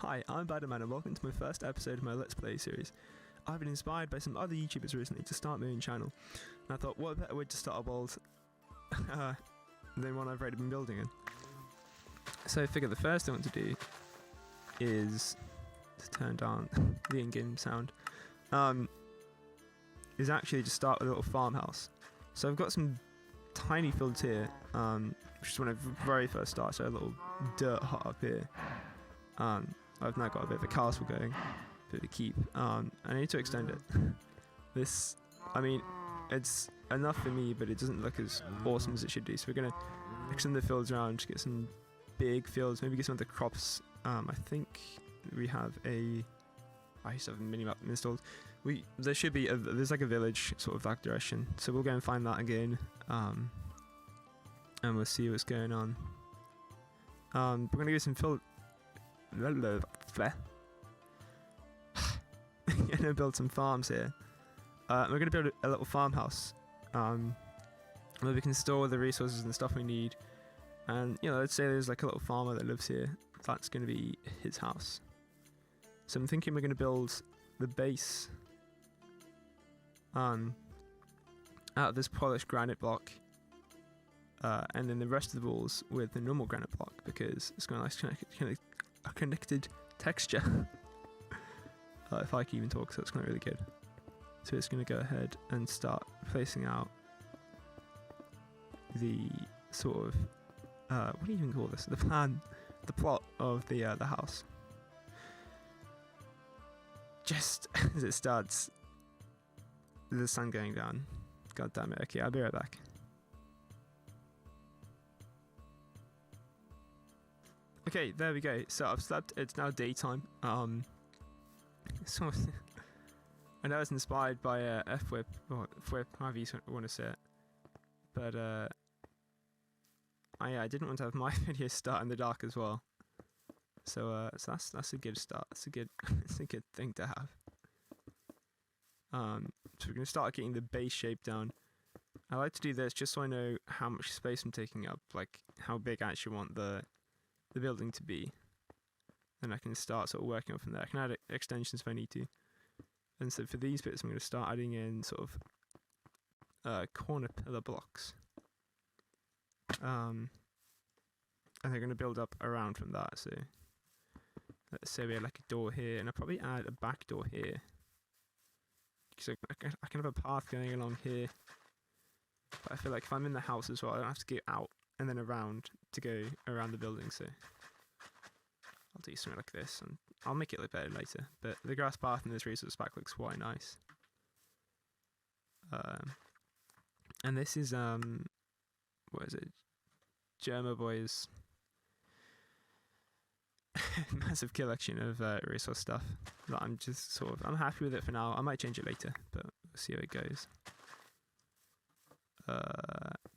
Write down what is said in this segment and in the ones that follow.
Hi, I'm Budderman and welcome to my first episode of my Let's Play series. I've been inspired by some other YouTubers recently to start my own channel, and I thought what a better way to start a world than one I've already been building in. So I figured the first thing I want to do is to turn down the in-game sound, is actually just start with a little farmhouse. So I've got some tiny fields here, which is when I very first started, so a little dirt hut up here. I've now got a bit of a castle going, a bit of a keep, and I need to extend it. This, I mean, it's enough for me, but it doesn't look as awesome as it should do, so we're going to extend the fields around, get some big fields, maybe get some of the crops. I think we have I used to have a mini-map installed. There should be, there's like a village sort of that direction, so we'll go and find that again, and we'll see what's going on. We're going to get some field. Gonna build some farms here. We're gonna build a little farmhouse, where we can store the resources and stuff we need. And let's say there's like a little farmer that lives here. That's gonna be his house. So I'm thinking we're gonna build the base out of this polished granite block, and then the rest of the walls with the normal granite block, because it's got a nice a connected texture. If I can even talk, so it's kind of really good. So it's going to go ahead and start placing out the sort of what do you even call this? The plot of the house. Just as it starts, the sun going down. God damn it! Okay, I'll be right back. Okay, there we go. So I've slept. It's now daytime. So I know it's inspired by Fwhip or Fwhip, however you want to say it. But I didn't want to have my video start in the dark as well. So that's a good start. That's a good it's a good thing to have. So we're gonna start getting the base shape down. I like to do this just so I know how much space I'm taking up, like how big I actually want the building to be, and I can start sort of working on from there. I can add extensions if I need to. And so for these bits, I'm going to start adding in sort of corner pillar blocks, and they're going to build up around from that. So let's say we have like a door here, and I'll probably add a back door here, because I can have a path going along here. But I feel like if I'm in the house as well, I don't have to get out and then around to go around the building, so I'll do something like this, and I'll make it look better later. But the grass path in this resource pack looks quite nice. And this is what is it? Germa Boy's massive collection of resource stuff that I'm just I'm happy with it for now. I might change it later, but we'll see how it goes.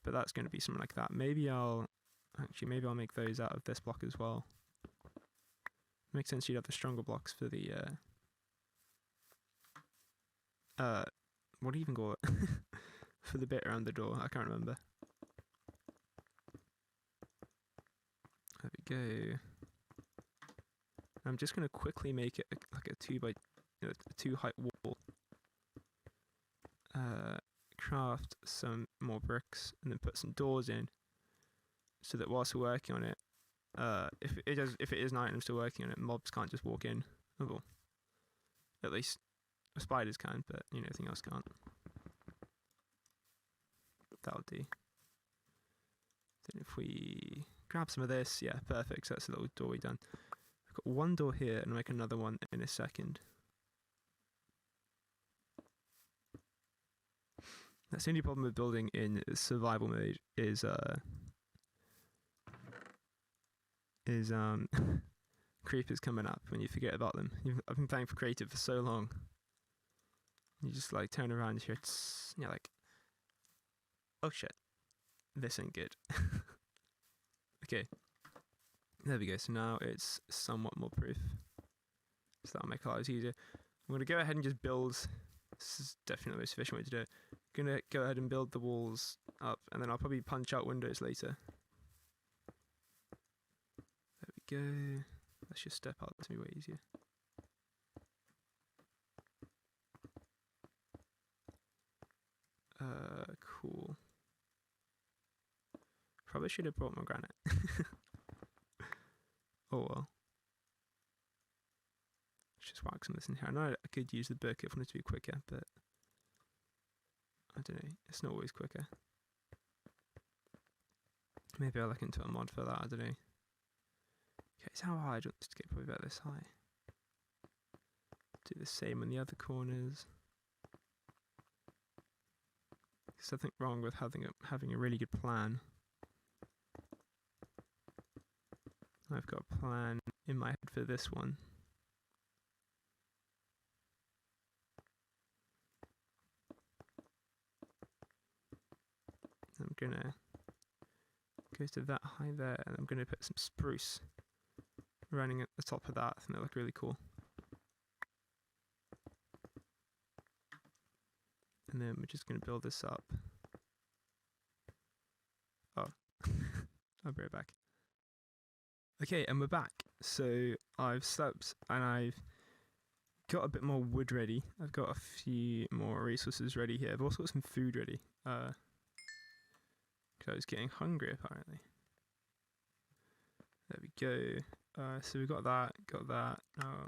But that's going to be something like that. Maybe I'll make those out of this block as well. Makes sense you'd have the stronger blocks for the what do you even call it? For the bit around the door. I can't remember. There we go. I'm just going to quickly make it like a 2 height wall. Craft some more bricks and then put some doors in, so that whilst we're working on it, if it is night and I'm still working on it, mobs can't just walk in. Oh well. At least spiders can, but anything else can't. That'll do. Then if we grab some of this, yeah, perfect. So that's a little doorway done. I've got one door here, and I'll make another one in a second. That's the only problem with building in survival mode is creepers coming up when you forget about them. I've been playing for creative for so long. You just like turn around and you're like, oh shit, this ain't good. Okay, there we go. So now it's somewhat more proof. So that'll make it a lot easier. I'm gonna go ahead and just build. This is definitely the most efficient way to do it. Gonna go ahead and build the walls up, and then I'll probably punch out windows later. There we go. Let's just step out to be way easier. Cool. Probably should have brought my granite. Oh well. Let's just whack some of this in here. I know I could use the bucket if I wanted to be quicker, but I don't know. It's not always quicker. Maybe I'll look into a mod for that. I don't know. Okay, so how high? I want this to get probably about this high. Do the same on the other corners. There's something wrong with having a really good plan. I've got a plan in my head for this one. I'm gonna go to that high there, and I'm gonna put some spruce running at the top of that. I think that'll look really cool. And then we're just gonna build this up. Oh, I'll be right back. Okay, and we're back. So I've slept and I've got a bit more wood ready. I've got a few more resources ready here. I've also got some food ready. Because I was getting hungry apparently. There we go. So we've got that. I'm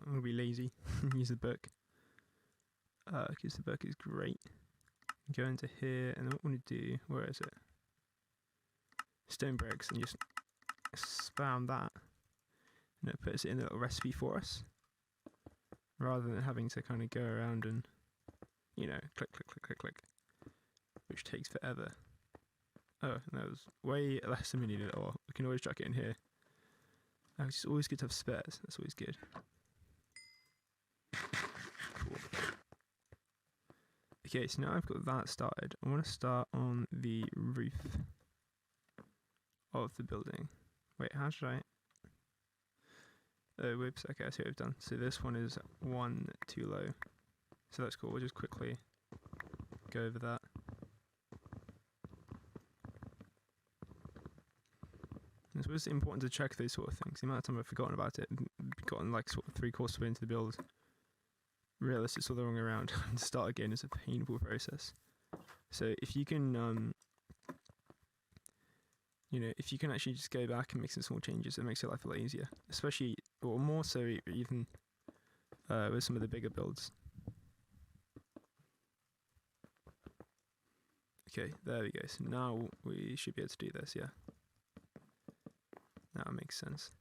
gonna be lazy and use the book. Because the book is great. Go into here, and then what I want to do, where is it? Stone bricks, and just spam that. And it puts it in a little recipe for us. Rather than having to kind of go around and, you know, click, click, click, click, click. Which takes forever. Oh, and that was way less than we needed. Or we can always chuck it in here. It's always good to have spares. That's always good. Cool. Okay, so now I've got that started. I want to start on the roof of the building. Wait, how should I? Oh, whoops. Okay, I see what I've done. So this one is one too low. So that's cool. We'll just quickly go over that. And it's always important to check those sort of things. The amount of time I've forgotten about it, gotten like sort of 3/4 way into the build, realised it's all the wrong way around, and start again is a painful process. So if you can, you know, if you can actually just go back and make some small changes, it makes your life a lot easier. Especially, or more so even with some of the bigger builds. Okay, there we go. So now we should be able to do this, yeah. Now it makes sense.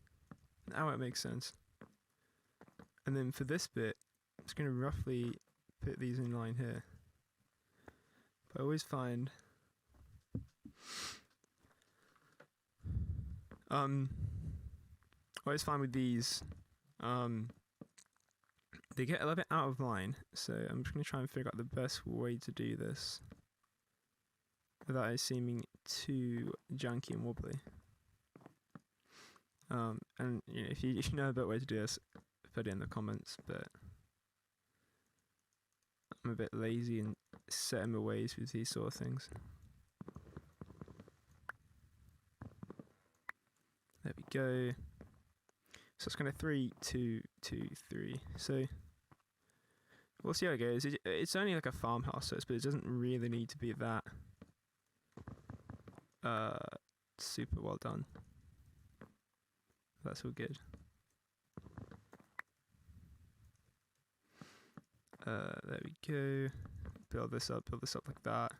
Now it makes sense. And then for this bit, I'm just going to roughly put these in line here. But I always find with these, they get a little bit out of line. So I'm just going to try and figure out the best way to do this without it seeming too janky and wobbly. And you know, if you know a better way to do this, put it in the comments. But I'm a bit lazy and set in my ways with these sort of things. There we go. So it's kind of 3, 2, 2, 3. So we'll see how it goes. It's only like a farmhouse, so but it doesn't really need to be that super well done. That's all good. There we go. Build this up like that.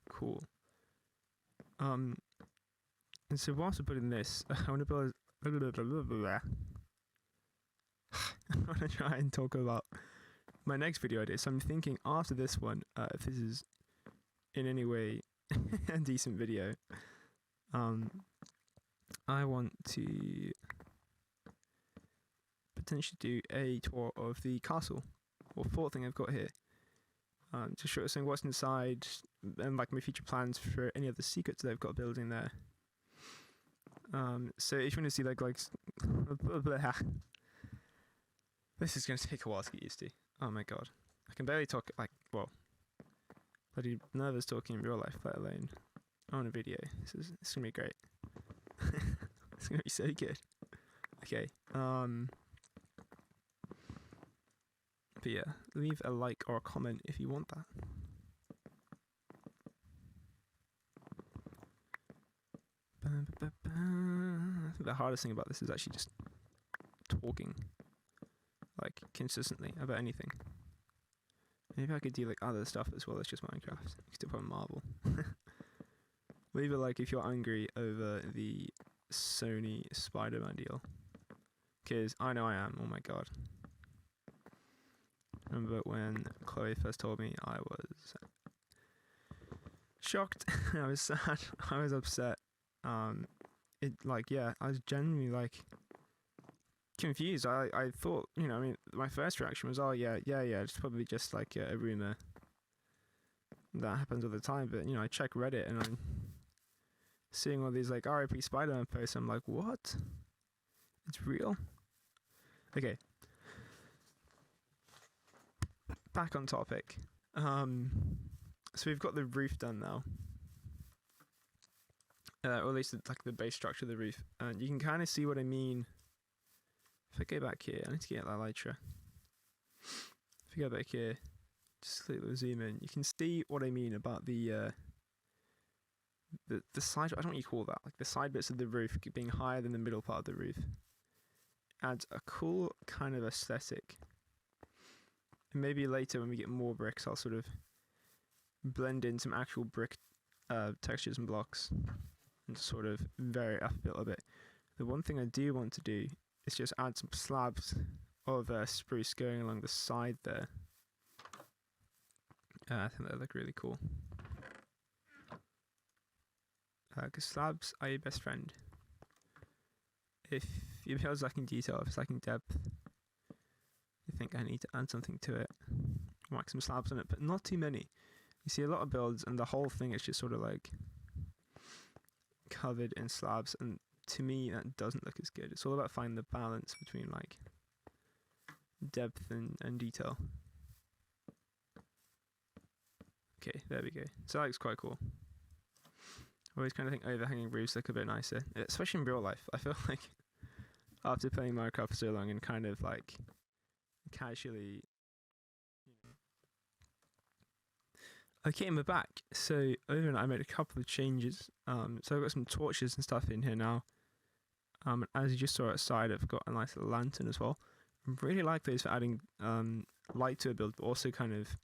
Cool. And so whilst we're putting this, I want to build. I want to try and talk about my next video idea. So I'm thinking after this one, if this is in any way a decent video, I want to potentially do a tour of the castle or fort thing I've got here, to show us what's inside and like my future plans for any of the secrets that I've got building there. So if you want to see like this is going to take a while to get used to. Oh my god, I can barely talk well, bloody nervous talking in real life, let alone on a video. This is going to be great. It's going to be so good. Okay. But yeah, leave a like or a comment if you want that. I think the hardest thing about this is actually just talking, like, consistently about anything. Maybe I could do like other stuff as well as just Minecraft. I could still play Marvel. Leave a like if you're angry over the Sony Spider-Man deal. Because I know I am, oh my god. Remember when Chloe first told me, I was shocked. I was sad. I was upset. I was genuinely like confused. I thought, you know, I mean, my first reaction was, oh yeah, it's probably just like a rumor that happens all the time. But you know, I check Reddit and I'm seeing all these like RIP Spider-Man posts. I'm like, what? It's real? Okay. Back on topic. So we've got the roof done now. Or at least like the base structure of the roof. And you can kind of see what I mean. If I go back here, I need to get that elytra. If you go back here, just click the zoom in, you can see what I mean about the side, I don't know what you call that, like the side bits of the roof being higher than the middle part of the roof. Adds a cool kind of aesthetic. And maybe later when we get more bricks, I'll sort of blend in some actual brick textures and blocks and sort of vary it up a little bit. The one thing I do want to do is just add some slabs of spruce going along the side there. I think that look really cool. Because slabs are your best friend. If your build's lacking detail, if it's lacking depth, you think I need to add something to it, whack some slabs on it, but not too many. You see a lot of builds and the whole thing is just sort of like covered in slabs, and to me that doesn't look as good. It's all about finding the balance between like depth and detail. Okay, there we go. So that looks quite cool. I always kind of think overhanging roofs look a bit nicer, especially in real life. I feel like after playing Minecraft for so long and kind of like casually. Okay, we're back. So overnight I made a couple of changes. So I've got some torches and stuff in here now. And as you just saw outside, I've got a nice little lantern as well. I really like those for adding light to a build, but also kind of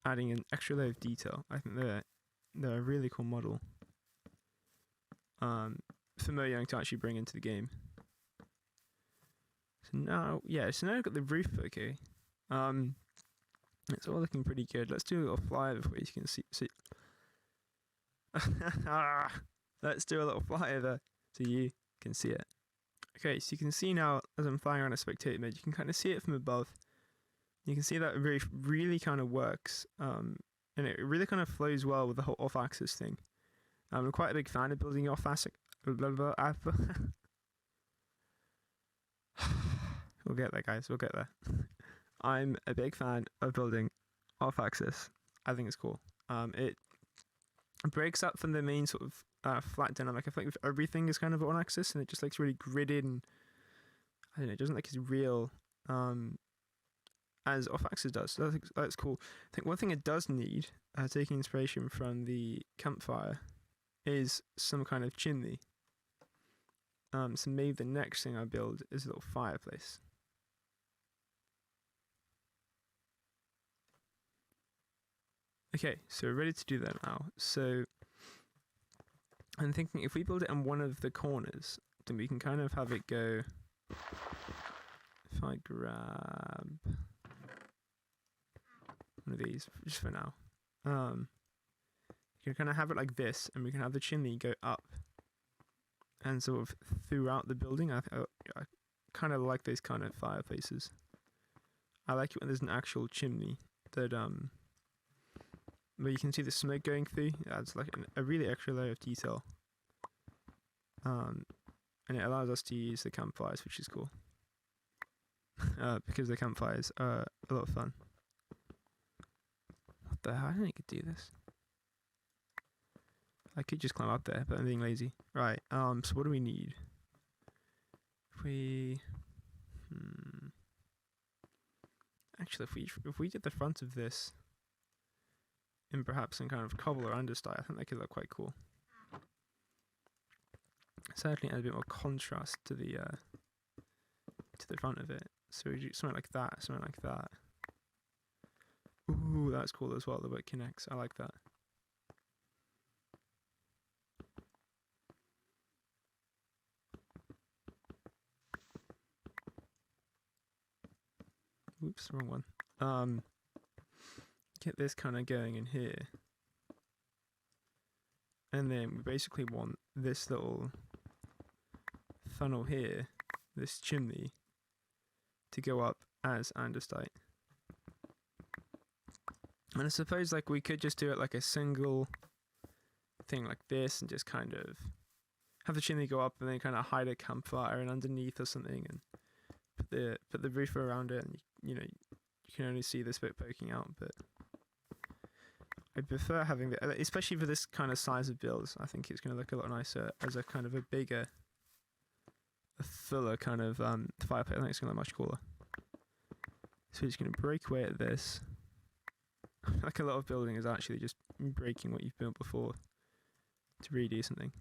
adding an extra layer of detail. I think they're a really cool model. For Mojang to actually bring into the game. So now I've got the roof. Okay. It's all looking pretty good. Let's do a little flyover for you can see. Let's do a little flyover so you can see it. Okay, so you can see now as I'm flying around a spectator mode, you can kind of see it from above. You can see that roof really kind of works, and it really kind of flows well with the whole off-axis thing. I'm quite a big fan of building off-axis. We'll get there, guys. We'll get there. I'm a big fan of building off-axis. I think it's cool. It breaks up from the main sort of flat dynamic. I think if everything is kind of on axis and it just looks really gridded and I don't know, it doesn't look as real as off-axis does. So I think that's cool. I think one thing it does need, taking inspiration from the campfire, is some kind of chimney. So maybe the next thing I build is a little fireplace. Okay, so we're ready to do that now. So I'm thinking if we build it on one of the corners, then we can kind of have it go. If I grab one of these, just for now, you can kind of have it like this, and we can have the chimney go up and sort of throughout the building. I kind of like those kind of fireplaces. I like it when there's an actual chimney that where you can see the smoke going through. It adds like a really extra layer of detail. And it allows us to use the campfires, which is cool. Because the campfires are a lot of fun. What the hell? I didn't think I could do this. I could just climb up there, but I'm being lazy. Right, so what do we need? If we... Actually, if we did the front of this in perhaps some kind of cobble or andesite, I think that could look quite cool. Certainly add a bit more contrast to the front of it. So we do something like that, something like that. Ooh, that's cool as well, the way it connects. I like that. Oops, wrong one. Get this kind of going in here. And then we basically want this little funnel here, this chimney, to go up as andesite. And I suppose like we could just do it like a single thing like this and just kind of have the chimney go up and then kind of hide a campfire and underneath or something and put the roof around it, and you can only see this bit poking out, but I prefer having the, especially for this kind of size of builds. I think it's going to look a lot nicer as a kind of a bigger, a fuller kind of fireplace. I think it's going to look much cooler. So we're just going to break away at this. Like a lot of building is actually just breaking what you've built before to redo something.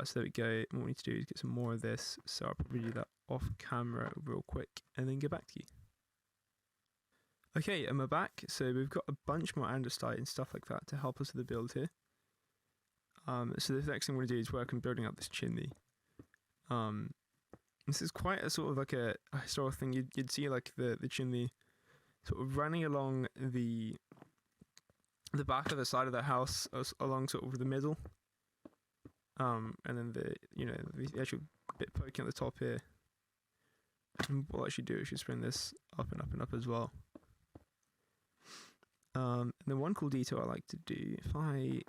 So there we go. What we need to do is get some more of this. So I'll probably do that off camera real quick and then get back to you. Okay, and we're back. So we've got a bunch more andesite and stuff like that to help us with the build here. So the next thing we're going to do is work on building up this chimney. This is quite a sort of like a historical thing. You'd see like the chimney sort of running along the back of the side of the house, along sort of the middle. And then the actual bit poking at the top here. And what I'll actually do is just bring this up and up and up as well. And then one cool detail I like to do, if I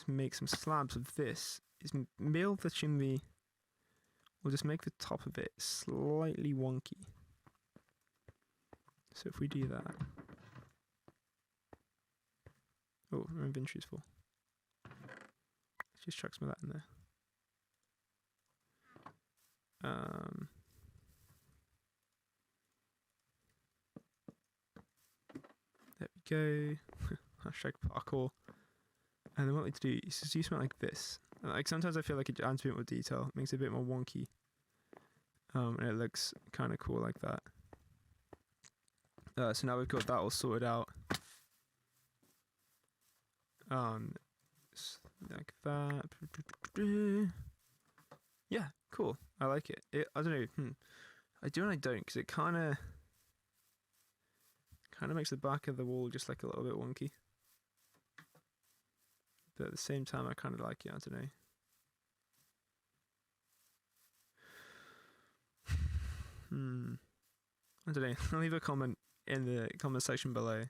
make some slabs of this, is mill the chimney, or just make the top of it slightly wonky. So if we do that, oh, our inventory's full. Let's just chuck some of that in there. There we go. Hashtag parkour. And then what we need to do is just do something like this. Like sometimes I feel like it adds a bit more detail, makes it a bit more wonky. And it looks kind of cool like that. So now we've got that all sorted out. Like that. Yeah, cool. I like it. I don't know. I do and I don't, because it kind of makes the back of the wall just like a little bit wonky. But at the same time, I kind of like it. I don't know. I don't know. I'll leave a comment in the comment section below.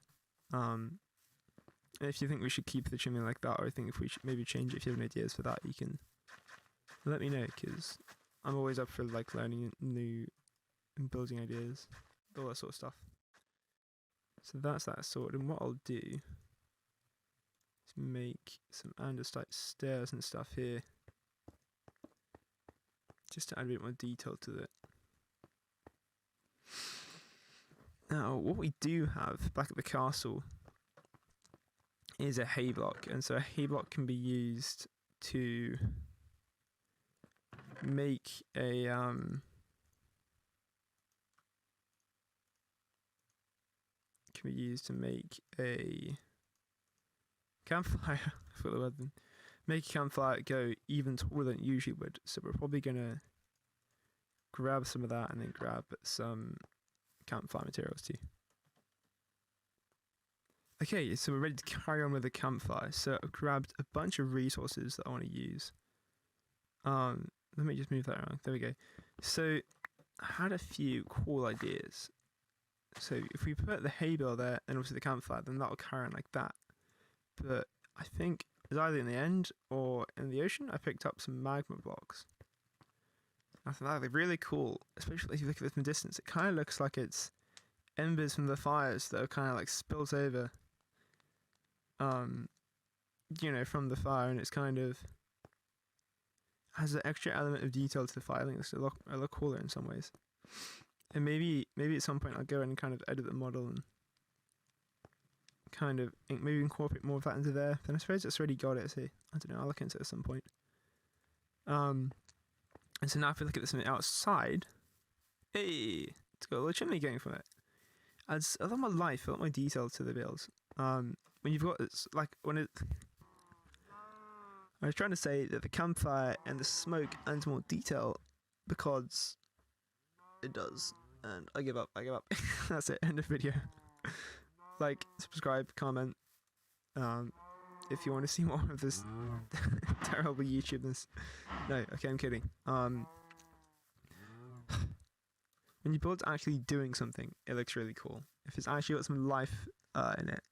If you think we should keep the chimney like that, or I think if we should maybe change it. If you have any ideas for that, you can let me know, because I'm always up for like learning new and building ideas, all that sort of stuff. So that's that sorted. And what I'll do is make some andesite stairs and stuff here, just to add a bit more detail to it. Now, what we do have back at the castle is a hay block, and so a hay block can be used to make a campfire. I forgot the word then. Make a campfire go even taller than it usually would. So we're probably gonna grab some of that and then grab some campfire materials too. Okay, so we're ready to carry on with the campfire. So I've grabbed a bunch of resources that I want to use. Let me just move that around. There we go. So I had a few cool ideas. So if we put the hay bale there and also the campfire, then that'll carry on like that. But I think it's either in the end or in the ocean, I picked up some magma blocks. I thought they're really cool, especially if you look at this from a distance. It kind of looks like it's embers from the fires that are kind of like spilled over, from the fire, and it's kind of has an extra element of detail to the filing. It's a lot cooler in some ways. And maybe at some point I'll go in and kind of edit the model and kind of maybe incorporate more of that into there. Then I suppose it's already got it. So I don't know. I'll look into it at some point. And so now if we look at this on the outside, hey, it's got a little chimney going from it. Adds a lot more life, a lot more detail to the builds. When you've got it's like when it. I was trying to say that the campfire and the smoke adds more detail because it does. And I give up. That's it. End of video. Like, subscribe, comment. If you want to see more of this terrible YouTuberness. No, okay, I'm kidding. When your build's actually doing something, it looks really cool. If it's actually got some life in it,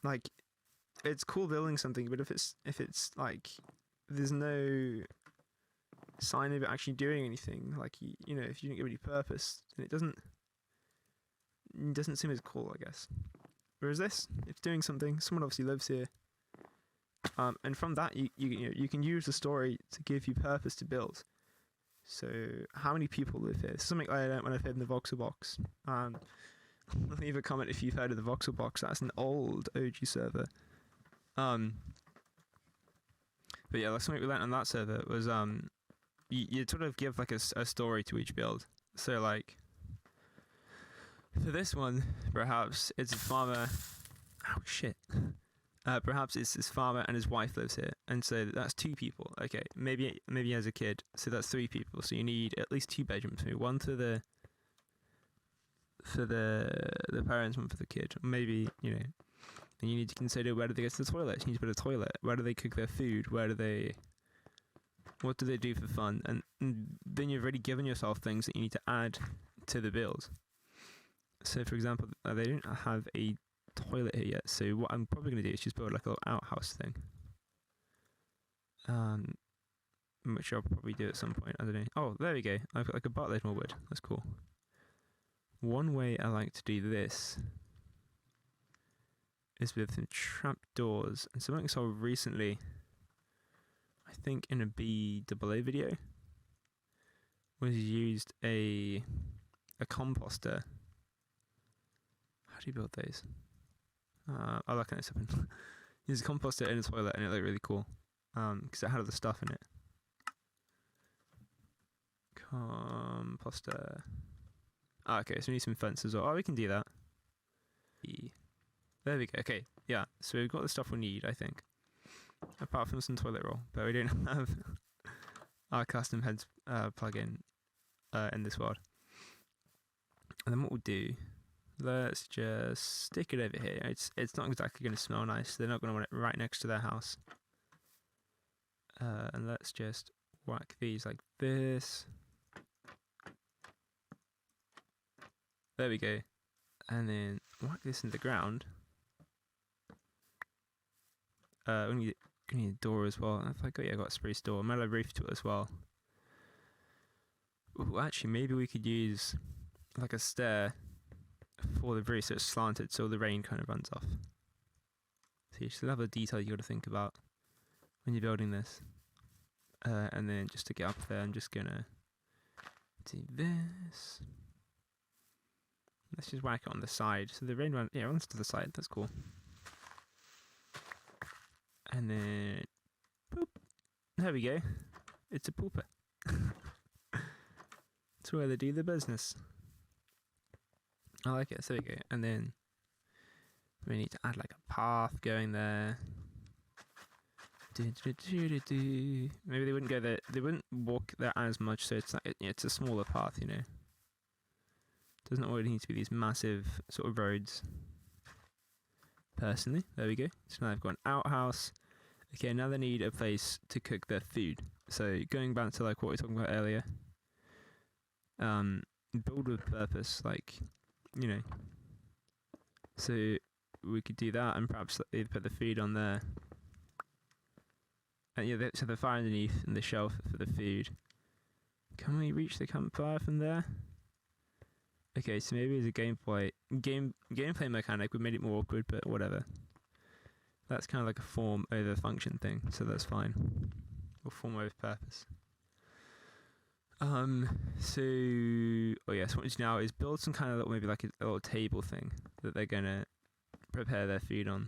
like, it's cool building something. But if it's like there's no sign of it actually doing anything, like you know, if you don't give it any purpose, then it doesn't seem as cool, I guess. Whereas this, it's doing something. Someone obviously lives here, and from that you can use the story to give you purpose to build. So how many people live here? This is something I learned when I played in the Voxel Box. Leave a comment if you've heard of the Voxel Box. That's an old OG server. But yeah, like something we learned on that server was you sort of give like a story to each build. So like for this one, perhaps it's a farmer. Oh shit. Perhaps it's this farmer and his wife lives here, and so that's 2 people. Okay, maybe he has a kid, so that's 3 people. So you need at least 2 bedrooms, maybe one for the parents, one for the kid. Maybe, you know, and you need to consider where do they go to the toilet. You need to put a toilet. Where do they cook their food? What do they do for fun? And then you've already given yourself things that you need to add to the build. So, for example, they don't have a toilet here yet. So what I'm probably going to do is just build like a little outhouse thing. Which I'll probably do at some point. I don't know. Oh, there we go. I've got like a buttload more wood. That's cool. One way I like to do this is with some trapdoors. And something I saw recently, I think in a BAA video, was used a composter. How do you build those? I'll look at this up. Use a composter in a toilet, and it looked really cool because it had all the stuff in it. Composter. Okay, so we need some fence as well. Oh, we can do that. There we go. Okay, yeah. So we've got the stuff we need, I think. Apart from some toilet roll, but we don't have our custom heads plugin in this world. And then what we'll do, let's just stick it over here. It's not exactly going to smell nice. They're not going to want it right next to their house. And let's just whack these like this. There we go. And then whack this in the ground. We need a door as well. I got a spruce door. Mellow roof to it as well. Ooh, actually, maybe we could use like a stair for the roof so it's slanted, so the rain kind of runs off. So you still have a detail you got to think about when you're building this. And then just to get up there, I'm just gonna do this. Let's just whack it on the side. So the rain runs to the side. That's cool. And then, boop. There we go. It's a pooper. That's where they do the business. I like it. So there we go. And then we need to add like a path going there. Maybe they wouldn't go there. They wouldn't walk there as much. So it's like it's a smaller path, you know. Doesn't always need to be these massive sort of roads. Personally, there we go. So now I've got an outhouse. Okay, now they need a place to cook their food. So going back to like what we were talking about earlier, build with purpose, like, you know. So we could do that, and perhaps either put the food on there. And yeah, so the fire underneath and the shelf for the food. Can we reach the campfire from there? Okay, so maybe as a gameplay mechanic, we made it more awkward, but whatever. That's kind of like a form over function thing, so that's fine. or for my purpose. So, oh yes, what we do now is build some kind of little, maybe like a little table thing that they're gonna prepare their food on.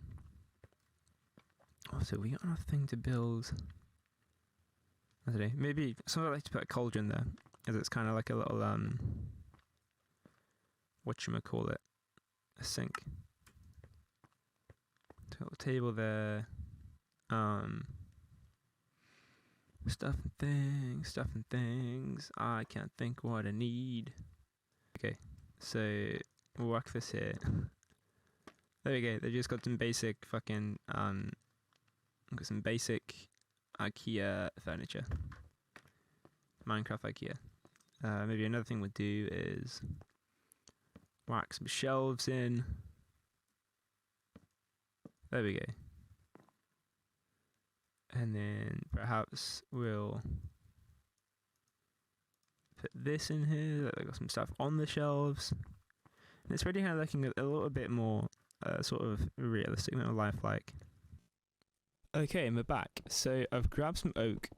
Oh, so we got enough thing to build. I don't know, maybe something like to put a cauldron there, as it's kind of like a little whatchamacallit, a sink. So a little table there. Stuff and things. I can't think what I need. Okay, so we'll whack this here. There we go. They just got some basic fucking got some basic IKEA furniture. Minecraft IKEA. Maybe another thing we'll do is whack some shelves in. There we go. And then perhaps we'll put this in here. I've got some stuff on the shelves. And it's really kind of looking a little bit more sort of realistic, more lifelike. Okay, and we're back. So I've grabbed some oak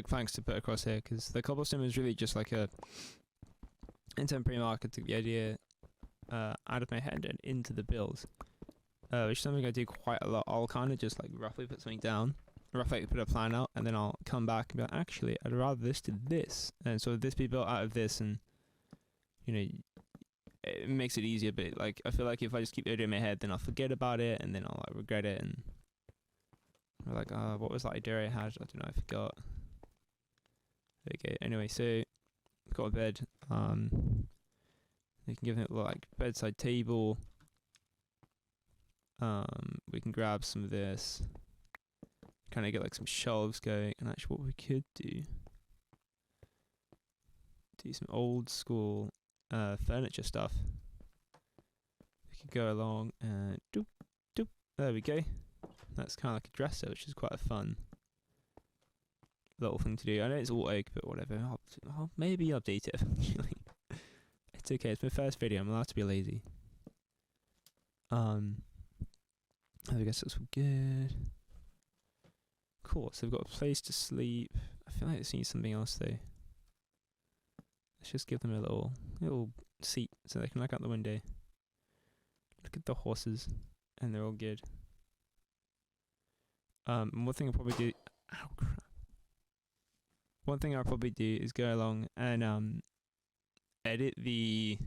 planks to put across here, because the cobblestone was really just like a intemporary marker. Took the idea out of my head and into the build, which is something I do quite a lot. I'll kind of just like roughly put something down, roughly put a plan out, and then I'll come back and be like, actually, I'd rather this to this, and so this be built out of this, and you know, it makes it easier. But like, I feel like if I just keep it in my head, then I'll forget about it, and then I'll like regret it, and I'm like, what was that idea I had? I don't know, I forgot. Okay, anyway, so we've got a bed. You can give it a little like bedside table. We can grab some of this, kind of get like some shelves going, and actually what we could do some old school furniture stuff. We could go along and doop doop. There we go. That's kind of like a dresser, which is quite a fun little thing to do. I know it's all oak, but whatever. I'll maybe update it eventually. It's okay. It's my first video. I'm allowed to be lazy. I guess that's all good. Cool. So we've got a place to sleep. I feel like they need something else though. Let's just give them a little seat so they can look out the window. Look at the horses, and they're all good. One thing I'll probably do. Ow, crap. One thing I'll probably do is go along and edit the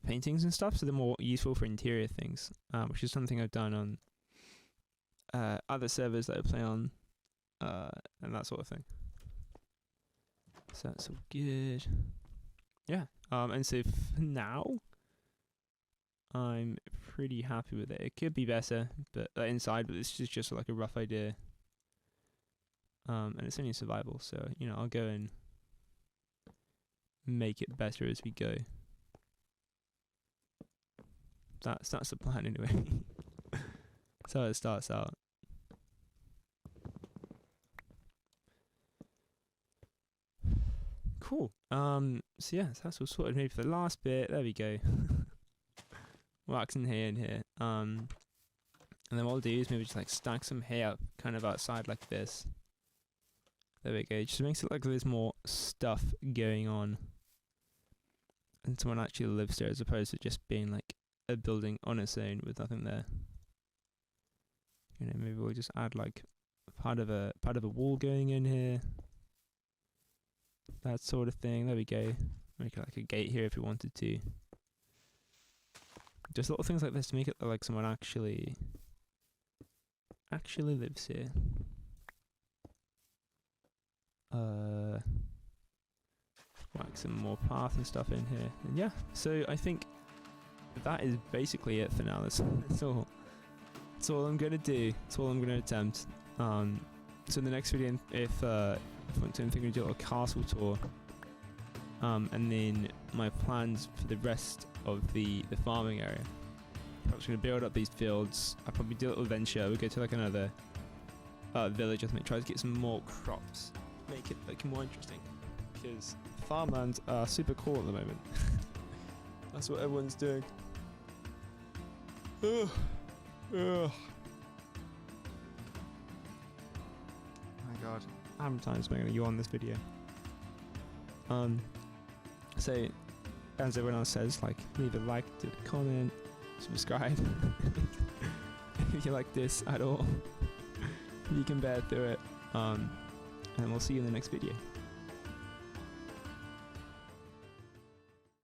paintings and stuff, so they're more useful for interior things, which is something I've done on other servers that I play on, and that sort of thing. So that's all good. Yeah. And so for now, I'm pretty happy with it. It could be better, but inside, but this is just like a rough idea. And it's only survival, so you know, I'll go and make it better as we go. That's the plan anyway. That's how it starts out. Cool. So yeah, so that's all sorted. Maybe for the last bit. There we go. Wax in here and here. And then what I'll do is maybe just like stack some hay up kind of outside like this. There we go. Just makes it like there's more stuff going on, and someone actually lives there as opposed to just being like a building on its own with nothing there. You know, maybe we'll just add like part of a wall going in here. That sort of thing. There we go. Make it like a gate here if we wanted to. Just little things like this to make it look like someone actually lives here. Like some more path and stuff in here. And yeah, so I think that is basically it for now. That's all I'm gonna do. That's all I'm gonna attempt. So in the next video, if I want to do a little castle tour, and then my plans for the rest of the farming area. I'm just gonna build up these fields. I'll probably do a little venture. We'll go to like another village. I think try to get some more crops, make it like more interesting, because farmlands are super cool at the moment. That's what everyone's doing. Ugh. Ugh. how many times am I going to yawn on this video? So, as everyone else says, like, leave a like, do a comment, subscribe. If you like this at all, you can bear through it. And we'll see you in the next video.